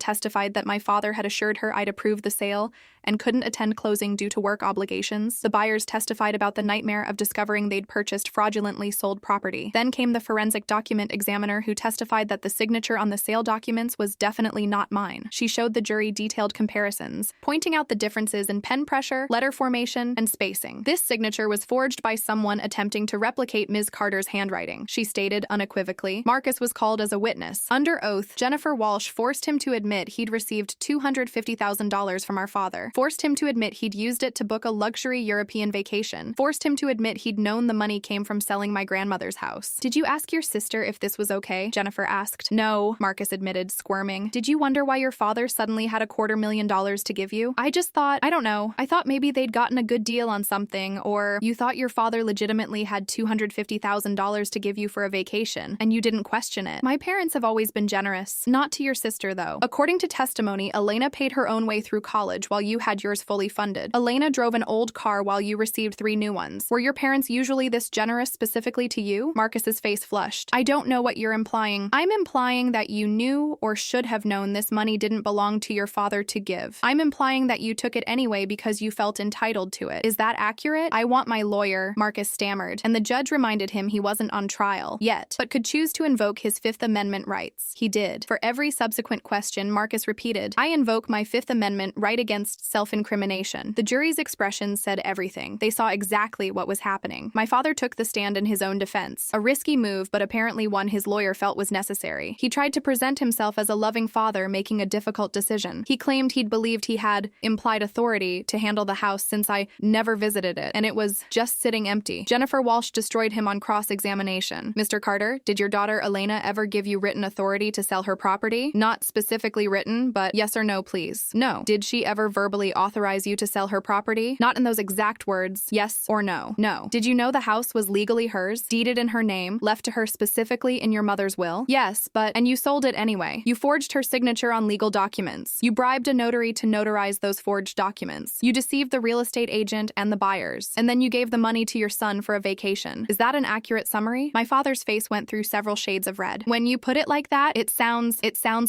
testified that my father had assured her I'd approve the sale and couldn't attend closing due to work obligations. The buyers testified about the nightmare of discovering they'd purchased fraudulently sold property. Then came the forensic document examiner who testified that the signature on the sale documents was definitely not mine. She showed the jury detailed comparisons, pointing out the differences in pen pressure, letter formation, and spacing. This signature was forged by someone attempting to replicate Ms. Carter's handwriting, she stated unequivocally. Marcus was called as a witness. Under oath, Jennifer Walsh forced him to admit he'd received $250,000 from our father, forced him to admit he'd used it to book a luxury European vacation, forced him to admit he'd known the money came from selling my grandmother's house. Did you ask your sister if this was okay? Jennifer asked. No, Marcus admitted, squirming. Did you wonder why your father suddenly had $250,000 to give you? I just thought, I don't know, I thought maybe they'd gotten a good deal on something, or you thought your father legitimately had $250,000 to give you for a vacation, and you didn't question it. My parents have always been generous. Not to your sister, though. According to testimony, Elena paid her own way through college while you had yours fully funded. Elena drove an old car while you received 3 new ones. Were your parents usually this generous specifically to you? Marcus's face flushed. I don't know what you're implying. I'm implying that you knew or should have known this money didn't belong to your father to give. I'm implying that you took it anyway because you felt entitled to it. Is that accurate? I want my lawyer, Marcus stammered, and the judge reminded him he wasn't on trial yet, but could choose to invoke his Fifth Amendment rights. He did. For every subsequent question, Marcus repeated, I invoke my Fifth Amendment right against self-incrimination. The jury's expressions said everything. They saw exactly what was happening. My father took the stand in his own defense. A risky move, but apparently one his lawyer felt was necessary. He tried to present himself as a loving father making a difficult decision. He claimed he'd believed he had implied authority to handle the house since I never visited it, and it was just sitting empty. Jennifer Walsh destroyed him on cross-examination. Mr. Carter, did your daughter Elena ever give you written authority to sell her property? Not specifically written, but yes or no, please. No. Did she ever verbally authorize you to sell her property? Not in those exact words. Yes or no? No. Did you know the house was legally hers, deeded in her name, left to her specifically in your mother's will? Yes, and you sold it anyway. You forged her signature on legal documents. You bribed a notary to notarize those forged documents. You deceived the real estate agent and the buyers, and then you gave the money to your son for a vacation. Is that an accurate summary? My father's face went through several shades of red. When you put it like that, it sounds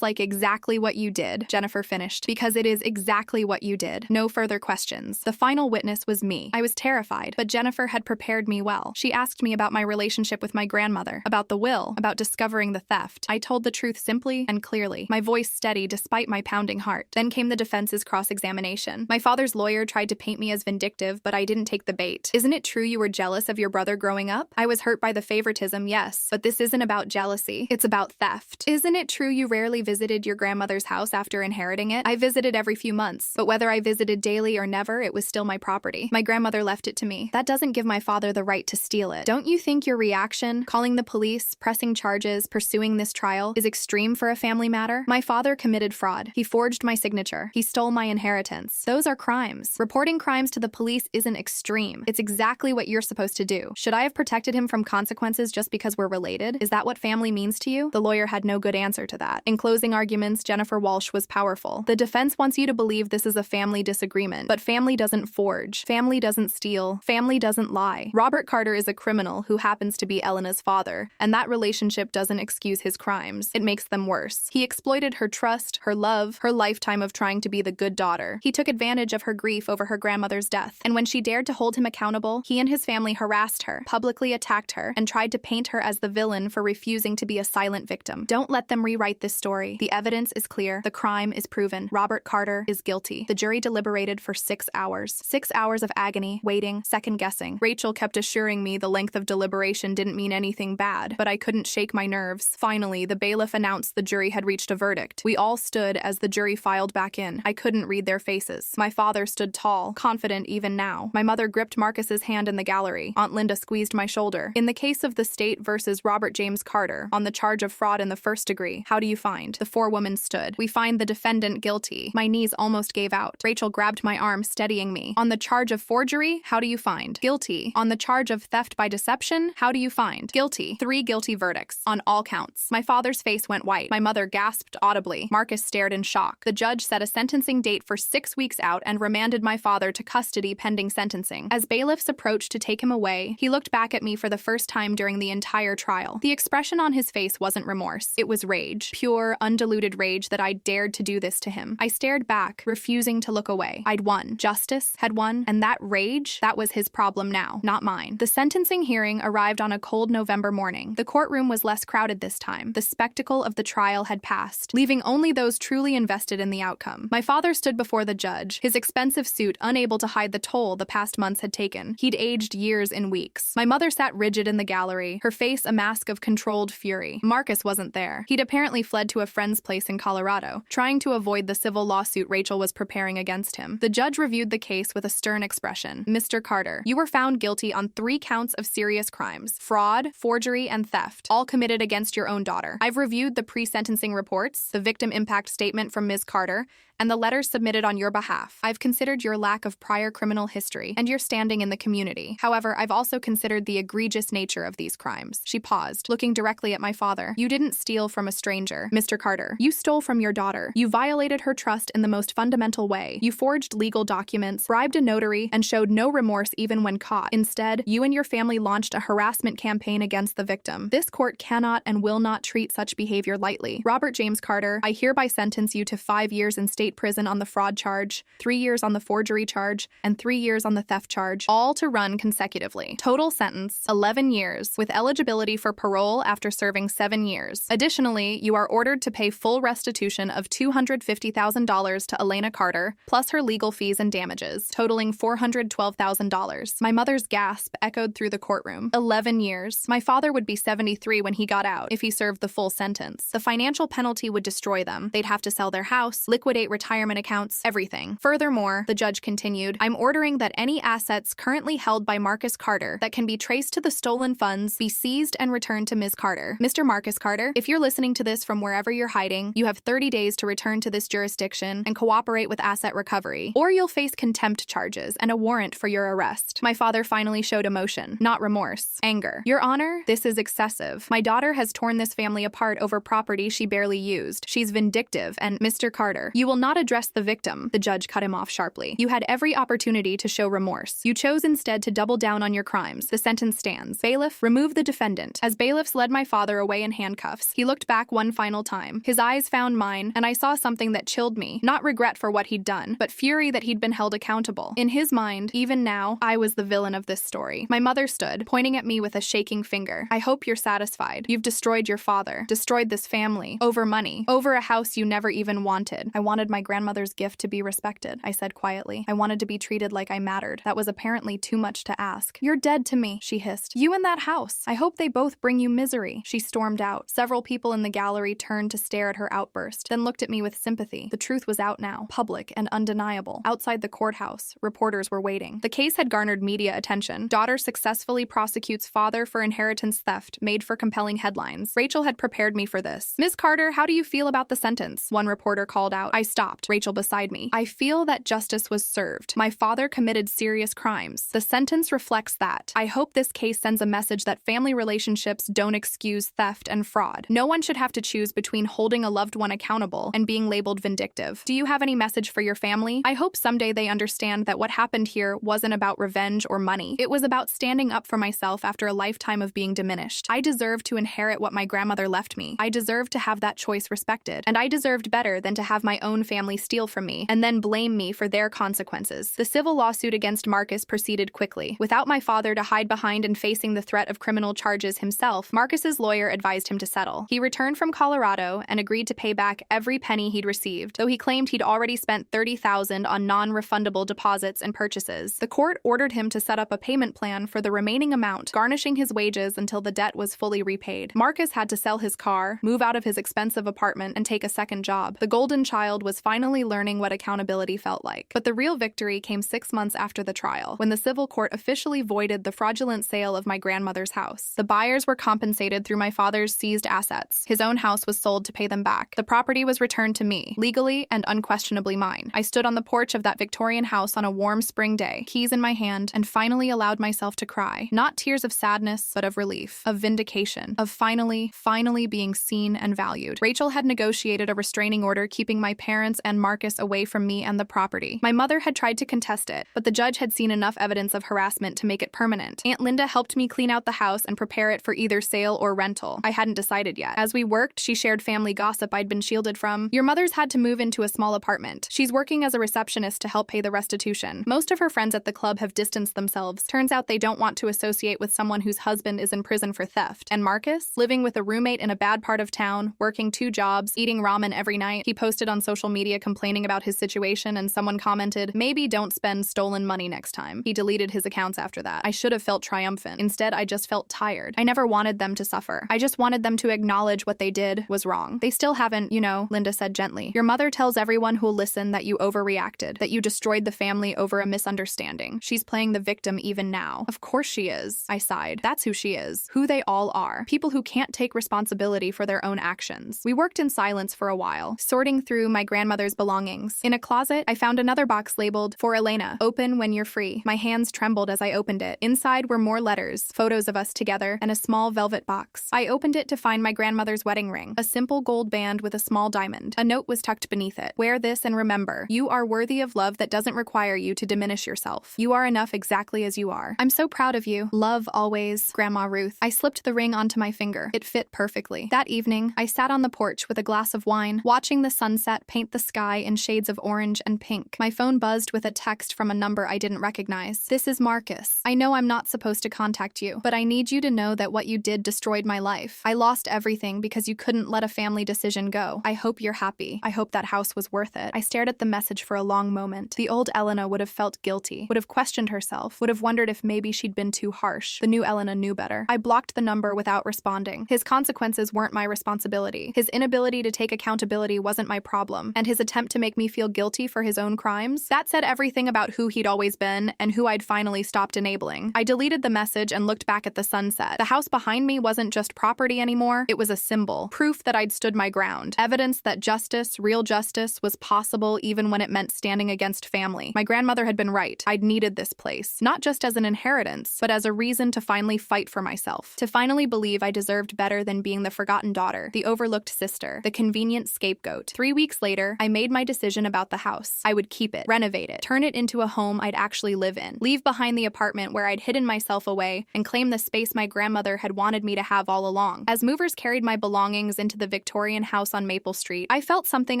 like exactly what you did, Jennifer finished, because it is exactly what you did. No further questions. The final witness was me. I was terrified, but Jennifer had prepared me well. She asked me about my relationship with my grandmother, about the will, about discovering the theft. I told the truth simply and clearly, my voice steady despite my pounding heart. Then came the defense's cross-examination. My father's lawyer tried to paint me as vindictive, but I didn't take the bait. Isn't it true you were jealous of your brother growing up? I was hurt by the favoritism, yes, but this isn't about jealousy. It's about theft. Isn't it true you rarely visited your grandmother's house after inheriting it? I visited every few months, but whether I visited daily or never, it was still my property. My grandmother left it to me. That doesn't give my father the right to steal it. Don't you think your reaction, calling the police, pressing charges, pursuing this trial, is extreme for a family matter? My father committed fraud. He forged my signature. He stole my inheritance. Those are crimes. Reporting crimes to the police isn't extreme. It's exactly what you're supposed to do. Should I have protected him from consequences just because we're related? Is that what family means to you? The lawyer had no good answer to that. In closing arguments, Jennifer Walsh was powerful. The defense wants you to believe this is a family disagreement, but family doesn't forge. Family doesn't steal. Family doesn't lie. Robert Carter is a criminal who happens to be Elena's father, and that relationship doesn't excuse his crimes. It makes them worse. He exploited her trust, her love, her lifetime of trying to be the good daughter. He took advantage of her grief over her grandmother's death, and when she dared to hold him accountable, he and his family harassed her, publicly attacked her, and tried to paint her as the villain for refusing to be a silent victim. Don't let them rewrite this story. The evidence is clear. The crime is proven. Robert Carter is guilty. The jury deliberated for 6 hours. 6 hours of agony, waiting, second-guessing. Rachel kept assuring me the length of deliberation didn't mean anything bad, but I couldn't shake my nerves. Finally, the bailiff announced the jury had reached a verdict. We all stood as the jury filed back in. I couldn't read their faces. My father stood tall, confident even now. My mother gripped Marcus's hand in the gallery. Aunt Linda squeezed my shoulder. In the case of the state versus Robert James Carter, on the charge of fraud in the first degree, how do you find? The four women stood. We find the defendant guilty. My knees almost gave out. Rachel grabbed my arm, steadying me. On the charge of forgery, how do you find? Guilty. On the charge of theft by deception, how do you find? Guilty. 3 guilty verdicts, on all counts. My father's face went white. My mother gasped audibly. Marcus stared in shock. The judge set a sentencing date for 6 weeks out and remanded my father to custody pending sentencing. As bailiffs approached to take him away, he looked back at me for the first time during the entire trial. The expression on his face wasn't remorse. It was rage. Pure, undiluted rage that I dared to do this to him. I stared back, refusing to look away. I'd won. Justice had won, and that rage, that was his problem now, not mine. The sentencing hearing arrived on a cold November morning. The courtroom was less crowded this time. The spectacle of the trial had passed, leaving only those truly invested in the outcome. My father stood before the judge, his expensive suit unable to hide the toll the past months had taken. He'd aged years in weeks. My mother sat rigid in the gallery, her face a mask of controlled fury. Marcus wasn't there. He'd apparently fled to a friend's place in Colorado, trying to avoid the civil lawsuit Rachel was preparing against him. The judge reviewed the case with a stern expression. Mr. Carter, you were found guilty on 3 counts of serious crimes: fraud, forgery, and theft, all committed against your own daughter. I've reviewed the pre-sentencing reports, the victim impact statement from Ms. Carter, and the letters submitted on your behalf. I've considered your lack of prior criminal history and your standing in the community. However, I've also considered the egregious nature of these crimes. She paused, looking directly at my father. You didn't steal from a stranger, Mr. Carter. You stole from your daughter. You violated her trust in the most fundamental way. You forged legal documents, bribed a notary, and showed no remorse even when caught. Instead, you and your family launched a harassment campaign against the victim. This court cannot and will not treat such behavior lightly. Robert James Carter, I hereby sentence you to 5 years in state prison on the fraud charge, 3 years on the forgery charge, and 3 years on the theft charge, all to run consecutively. Total sentence, 11 years, with eligibility for parole after serving 7 years. Additionally, you are ordered to pay full restitution of $250,000 to Elena Carter, plus her legal fees and damages, totaling $412,000. My mother's gasp echoed through the courtroom. 11 years. My father would be 73 when he got out, if he served the full sentence. The financial penalty would destroy them. They'd have to sell their house, liquidate retirement accounts, everything. Furthermore, the judge continued, I'm ordering that any assets currently held by Marcus Carter that can be traced to the stolen funds be seized and returned to Ms. Carter. Mr. Marcus Carter, if you're listening to this from wherever you're hiding, you have 30 days to return to this jurisdiction and cooperate with asset recovery, or you'll face contempt charges and a warrant for your arrest. My father finally showed emotion, not remorse. Anger. Your Honor, this is excessive. My daughter has torn this family apart over property she barely used. She's vindictive, and Mr. Carter, you will not address the victim. The judge cut him off sharply. You had every opportunity to show remorse. You chose instead to double down on your crimes. The sentence stands. Bailiff, remove the defendant. As bailiffs led my father away in handcuffs, he looked back one final time. His eyes found mine, and I saw something that chilled me. Not regret for what he'd done, but fury that he'd been held accountable. In his mind, even now, I was the villain of this story. My mother stood, pointing at me with a shaking finger. I hope you're satisfied. You've destroyed your father, destroyed this family, over money, over a house you never even wanted. I wanted my grandmother's gift to be respected, I said quietly. I wanted to be treated like I mattered. That was apparently too much to ask. You're dead to me, she hissed. You and that house. I hope they both bring you misery. She stormed out. Several people in the gallery turned to stare at her outburst, then looked at me with sympathy. The truth was out now, public and undeniable. Outside the courthouse, reporters were waiting. The case had garnered media attention. Daughter successfully prosecutes father for inheritance theft, made for compelling headlines. Rachel had prepared me for this. Ms. Carter, how do you feel about the sentence? One reporter called out. I stopped. Rachel beside me. I feel that justice was served. My father committed serious crimes. The sentence reflects that. I hope this case sends a message that family relationships don't excuse theft and fraud. No one should have to choose between holding a loved one accountable and being labeled vindictive. Do you have any message for your family? I hope someday they understand that what happened here wasn't about revenge or money. It was about standing up for myself after a lifetime of being diminished. I deserve to inherit what my grandmother left me. I deserve to have that choice respected. And I deserved better than to have my own family steal from me and then blame me for their consequences. The civil lawsuit against Marcus proceeded quickly. Without my father to hide behind and facing the threat of criminal charges himself, Marcus's lawyer advised him to settle. He returned from Colorado and agreed to pay back every penny he'd received, though he claimed he'd already spent $30,000 on non-refundable deposits and purchases. The court ordered him to set up a payment plan for the remaining amount, garnishing his wages until the debt was fully repaid. Marcus had to sell his car, move out of his expensive apartment, and take a second job. The golden child was finally learning what accountability felt like. But the real victory came 6 months after the trial, when the civil court officially voided the fraudulent sale of my grandmother's house. The buyers were compensated through my father's seized assets. His own house was sold to pay them back. The property was returned to me, legally and unquestionably mine. I stood on the porch of that Victorian house on a warm spring day, keys in my hand, and finally allowed myself to cry. Not tears of sadness, but of relief, of vindication, of finally being seen and valued. Rachel had negotiated a restraining order keeping my parents and Marcus away from me and the property. My mother had tried to contest it, but the judge had seen enough evidence of harassment to make it permanent. Aunt Linda helped me clean out the house and prepare it for either sale or rental. I hadn't decided yet. As we worked, she shared family gossip I'd been shielded from. Your mother's had to move into a small apartment. She's working as a receptionist to help pay the restitution. Most of her friends at the club have distanced themselves. Turns out they don't want to associate with someone whose husband is in prison for theft. And Marcus, living with a roommate in a bad part of town, working 2 jobs, eating ramen every night. He posted on social media complaining about his situation, and someone commented, "Maybe don't spend stolen money next time." He deleted his accounts after that. I should have felt triumphant. Instead, I just felt tired. I never wanted them to suffer. I just wanted them to acknowledge what they did was wrong. They still haven't, Linda said gently. Your mother tells everyone who'll listen that you overreacted, that you destroyed the family over a misunderstanding. She's playing the victim even now. Of course she is, I sighed. That's who she is. Who they all are. People who can't take responsibility for their own actions. We worked in silence for a while, sorting through my grandmother's belongings. In a closet, I found another box labeled, "For Elena, open when you're free." My hands trembled as I opened it. Inside were more letters, photos of us together, and a small velvet box. I opened it to find my grandmother's wedding ring, a simple gold band with a small diamond. A note was tucked beneath it. "Wear this and remember, you are worthy of love that doesn't require you to diminish yourself. You are enough exactly as you are. I'm so proud of you. Love always, Grandma Ruth." I slipped the ring onto my finger. It fit perfectly. That evening, I sat on the porch with a glass of wine, watching the sunset paint the sky in shades of orange and pink. My phone buzzed with a text from a number I didn't recognize. "This is Marcus. I know I'm not supposed to contact you, but I need you to know that what you did destroyed my life. I lost everything because you couldn't let a family decision go. I hope you're happy. I hope that house was worth it." I stared at the message for a long moment. The old Elena would have felt guilty, would have questioned herself, would have wondered if maybe she'd been too harsh. The new Elena knew better. I blocked the number without responding. His consequences weren't my responsibility. His inability to take accountability wasn't my problem, and his attempt to make me feel guilty for his own crimes, that said everything about who he'd always been and who I'd finally stopped enabling. I deleted the message and looked back at the sunset. The house behind me wasn't just property anymore, it was a symbol, proof that I'd stood my ground, evidence that justice, real justice, was possible even when it meant standing against family. My grandmother had been right. I'd needed this place, not just as an inheritance, but as a reason to finally fight for myself, to finally believe I deserved better than being the forgotten daughter, the overlooked sister, the convenient scapegoat. 3 weeks later, I made my decision about the house. I would keep it, renovate it, turn it into a home I'd actually live in, leave behind the apartment where I'd hidden myself away, and claim the space my grandmother had wanted me to have all along. As movers carried my belongings into the Victorian house on Maple Street, I felt something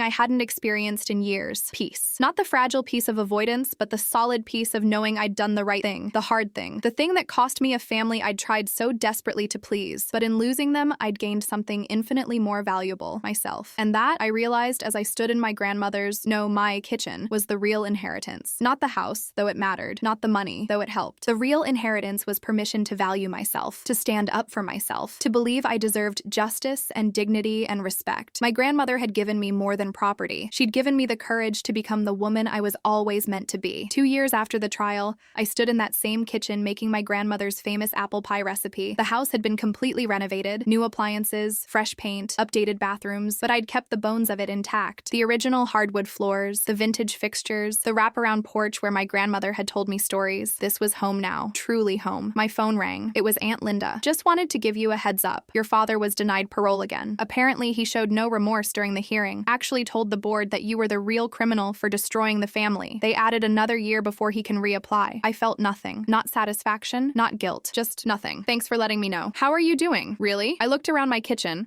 I hadn't experienced in years. Peace. Not the fragile peace of avoidance, but the solid peace of knowing I'd done the right thing, the hard thing, the thing that cost me a family I'd tried so desperately to please. But in losing them, I'd gained something infinitely more valuable, myself. And that, I realized as I stood in my grandmother's, no, my kitchen, was the real inheritance. Not the house, though it mattered. Not the money, though it helped. The real inheritance was permission to value myself, to stand up for myself, to believe I deserved justice and dignity and respect. My grandmother had given me more than property. She'd given me the courage to become the woman I was always meant to be. 2 years after the trial, I stood in that same kitchen making my grandmother's famous apple pie recipe. The house had been completely renovated, new appliances, fresh paint, updated bathrooms, but I'd kept the bones of it intact. The original hardwood floors, the vintage fixtures, the wraparound porch where my grandmother had told me stories. This was home now, truly home. My phone rang. It was Aunt Linda. "Just wanted to give you a heads up. Your father was denied parole again. Apparently, he showed no remorse during the hearing, actually told the board that you were the real criminal for destroying the family. They added another year before he can reapply." I felt nothing. Not satisfaction, not guilt, just nothing. "Thanks for letting me know. How are you doing?" "Really?" I looked around my kitchen,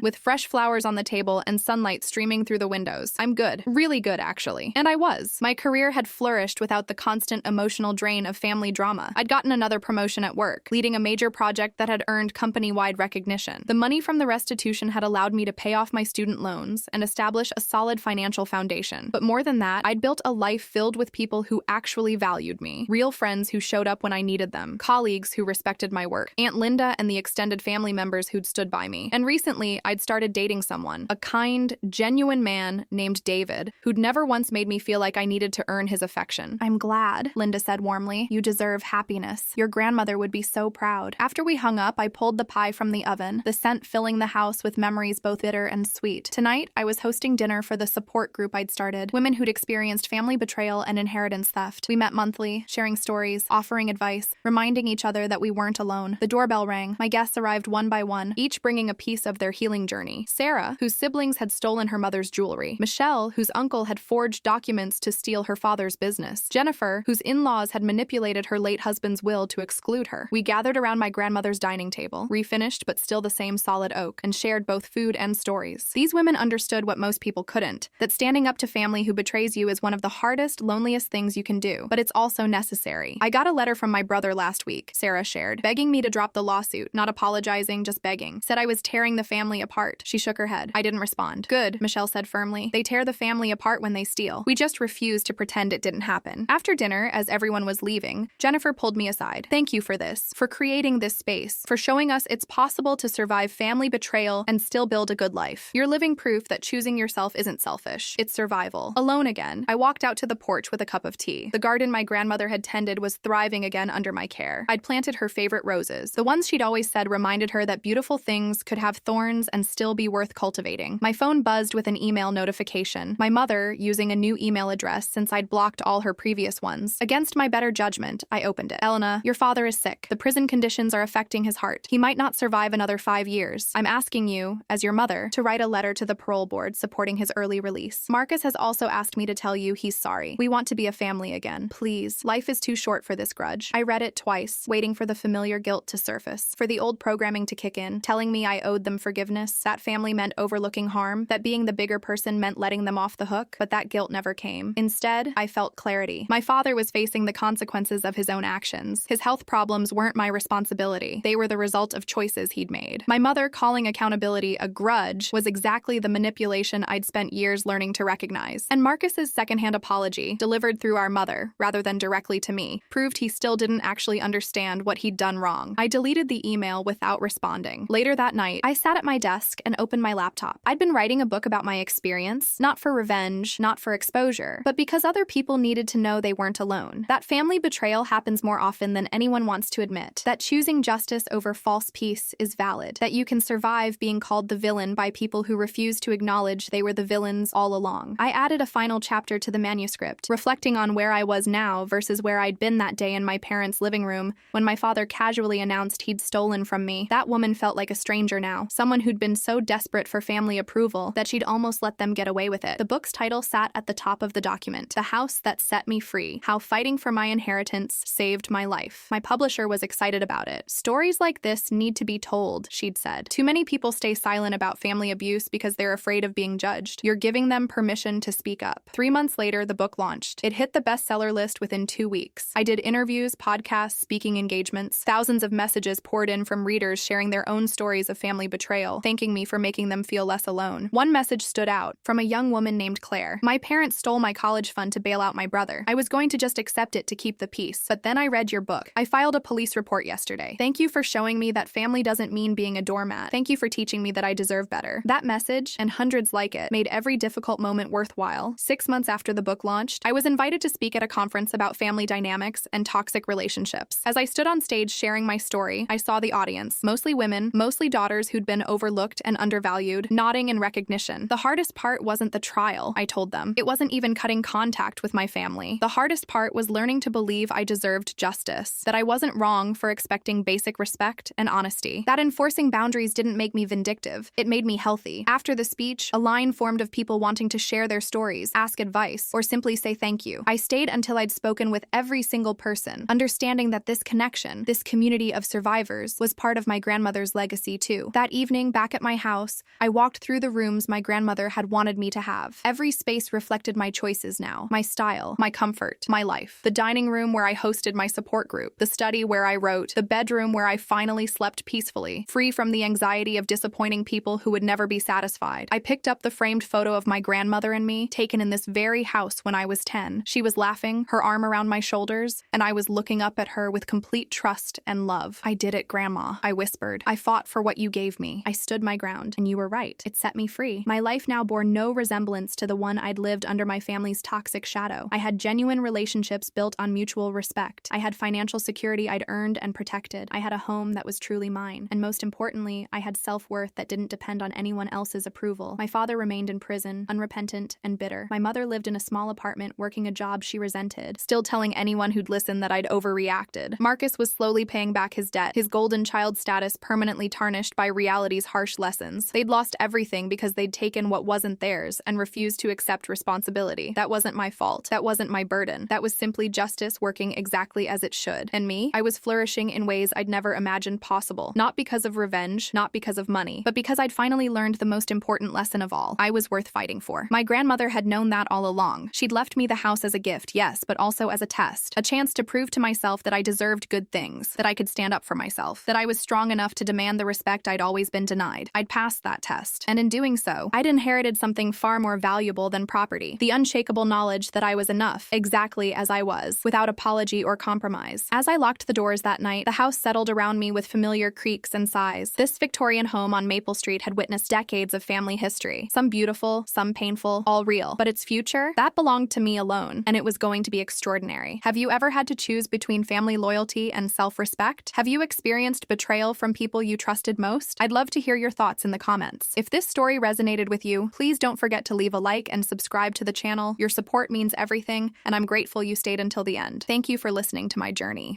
with fresh flowers on the table and sunlight streaming through the windows. "I'm good. Really good, actually." And I was. My career had flourished without the constant emotional drain of family drama. I'd gotten another promotion at work, leading a major project that had earned company-wide recognition. The money from the restitution had allowed me to pay off my student loans and establish a solid financial foundation. affection. But more than that, I'd built a life filled with people who actually valued me. Real friends who showed up when I needed them. Colleagues who respected my work. Aunt Linda and the extended family members who'd stood by me. And recently, I'd started dating someone. A kind, genuine man named David, who'd never once made me feel like I needed to earn his affection. "I'm glad," Linda said warmly. "You deserve happiness. Your grandmother would be so proud." After we hung up, I pulled the pie from the oven, the scent filling the house with memories both bitter and sweet. Tonight, I was hosting dinner for the support group I'd started, women who'd experienced family betrayal and inheritance theft. We met monthly, sharing stories, offering advice, reminding each other that we weren't alone. The doorbell rang. My guests arrived one by one, each bringing a piece of their healing journey. Sarah, whose siblings had stolen her mother's jewelry. Michelle, whose uncle had forged documents to steal her father's business. Jennifer, whose in-laws had manipulated her late husband's will to exclude her. We gathered around my grandmother's dining table, refinished but still the same solid oak, and shared both food and stories. These women understood what most people couldn't, that standing up to family who betrays you is one of the hardest, loneliest things you can do, but it's also necessary. I got a letter from my brother last week, Sarah shared, begging me to drop the lawsuit, not apologizing, just begging. Said I was tearing the family apart. She shook her head. I didn't respond. "Good," Michelle said firmly. "They tear the family apart when they steal. We just refuse to pretend it didn't happen." After dinner, as everyone was leaving, Jennifer pulled me aside. "Thank you for this, for creating this space, for showing us it's possible to survive family betrayal and still build a good life. You're living proof that choosing yourself isn't selfish. It's survival." Alone again, I walked out to the porch with a cup of tea. The garden my grandmother had tended was thriving again under my care. I'd planted her favorite roses, the ones she'd always said reminded her that beautiful things could have thorns and still be worth cultivating. My phone buzzed with an email notification. My mother, using a new email address since I'd blocked all her previous ones. Against my better judgment, I opened it. "Elena, your father is sick. The prison conditions are affecting his heart. He might not survive another 5 years. I'm asking you, as your mother, to write a letter to the parole board supporting his early release. Marcus has also asked me to tell you he's sorry. We want to be a family again. Please, life is too short for this grudge." I read it twice, waiting for the familiar guilt to surface, for the old programming to kick in, telling me I owed them forgiveness, that family meant overlooking harm, that being the bigger person meant letting them off the hook, but that guilt never came. Instead, I felt clarity. My father was facing the consequences of his own actions. His health problems weren't my responsibility. They were the result of choices he'd made. My mother calling accountability a grudge was exactly the manipulation I'd spent years learning to recognize. And Marcus's secondhand apology, delivered through our mother, rather than directly to me, proved he still didn't actually understand what he'd done wrong. I deleted the email without responding. Later that night, I sat at my desk and opened my laptop. I'd been writing a book about my experience, not for revenge, not for exposure, but because other people needed to know they weren't alone. That family betrayal happens more often than anyone wants to admit. That choosing justice over false peace is valid. That you can survive being called the villain by people who refuse to acknowledge they were the villains all along. I added a final chapter to the manuscript, reflecting on where I was now versus where I'd been that day in my parents' living room when my father casually announced he'd stolen from me. That woman felt like a stranger now, someone who'd been so desperate for family approval that she'd almost let them get away with it. The book's title sat at the top of the document, "The House That Set Me Free: How Fighting for My Inheritance Saved My Life." My publisher was excited about it. "Stories like this need to be told," she'd said. "Too many people stay silent about family abuse because they're afraid of being judged. You're giving them permission to speak up." 3 months later, the book launched. It hit the bestseller list within 2 weeks. I did interviews, podcasts, speaking engagements. Thousands of messages poured in from readers sharing their own stories of family betrayal, thanking me for making them feel less alone. One message stood out, from a young woman named Claire. "My parents stole my college fund to bail out my brother. I was going to just accept it to keep the peace, but then I read your book. I filed a police report yesterday. Thank you for showing me that family doesn't mean being a doormat. Thank you for teaching me that I deserve better." That message, and hundreds like it, made every difficult moment worthwhile. 6 months after the book launched, I was invited to speak at a conference about family dynamics and toxic relationships. As I stood on stage sharing my story, I saw the audience, mostly women, mostly daughters who'd been overlooked and undervalued, nodding in recognition. The hardest part wasn't the trial, I told them. It wasn't even cutting contact with my family. The hardest part was learning to believe I deserved justice, that I wasn't wrong for expecting basic respect and honesty. That enforcing boundaries didn't make me vindictive. It made me healthy. After the speech, a line formed of people wanting to share their stories, ask advice, or simply say thank you. I stayed until I'd spoken with every single person, understanding that this connection, this community of survivors, was part of my grandmother's legacy too. That evening, back at my house, I walked through the rooms my grandmother had wanted me to have. Every space reflected my choices now, my style, my comfort, my life. The dining room where I hosted my support group, the study where I wrote, the bedroom where I finally slept peacefully, free from the anxiety of disappointing people who would never be satisfied. I picked up the framed photo of my grandmother and and me, taken in this very house when I was 10. She was laughing, her arm around my shoulders, and I was looking up at her with complete trust and love. "I did it, Grandma," I whispered. "I fought for what you gave me. I stood my ground, and you were right. It set me free." My life now bore no resemblance to the one I'd lived under my family's toxic shadow. I had genuine relationships built on mutual respect. I had financial security I'd earned and protected. I had a home that was truly mine. And most importantly, I had self-worth that didn't depend on anyone else's approval. My father remained in prison, unrepentant and bitter. My mother lived in a small apartment working a job she resented, still telling anyone who'd listen that I'd overreacted. Marcus was slowly paying back his debt, his golden child status permanently tarnished by reality's harsh lessons. They'd lost everything because they'd taken what wasn't theirs and refused to accept responsibility. That wasn't my fault. That wasn't my burden. That was simply justice working exactly as it should. And me? I was flourishing in ways I'd never imagined possible. Not because of revenge, not because of money, but because I'd finally learned the most important lesson of all. I was worth fighting for. My grandmother had known that all along. She'd left me the house as a gift, yes, but also as a test. A chance to prove to myself that I deserved good things, that I could stand up for myself, that I was strong enough to demand the respect I'd always been denied. I'd passed that test. And in doing so, I'd inherited something far more valuable than property. The unshakable knowledge that I was enough, exactly as I was, without apology or compromise. As I locked the doors that night, the house settled around me with familiar creaks and sighs. This Victorian home on Maple Street had witnessed decades of family history. Some beautiful, some painful, all real. But its future? That belonged to me alone, and it was going to be extraordinary. Have you ever had to choose between family loyalty and self-respect? Have you experienced betrayal from people you trusted most? I'd love to hear your thoughts in the comments. If this story resonated with you, please don't forget to leave a like and subscribe to the channel. Your support means everything, and I'm grateful you stayed until the end. Thank you for listening to my journey.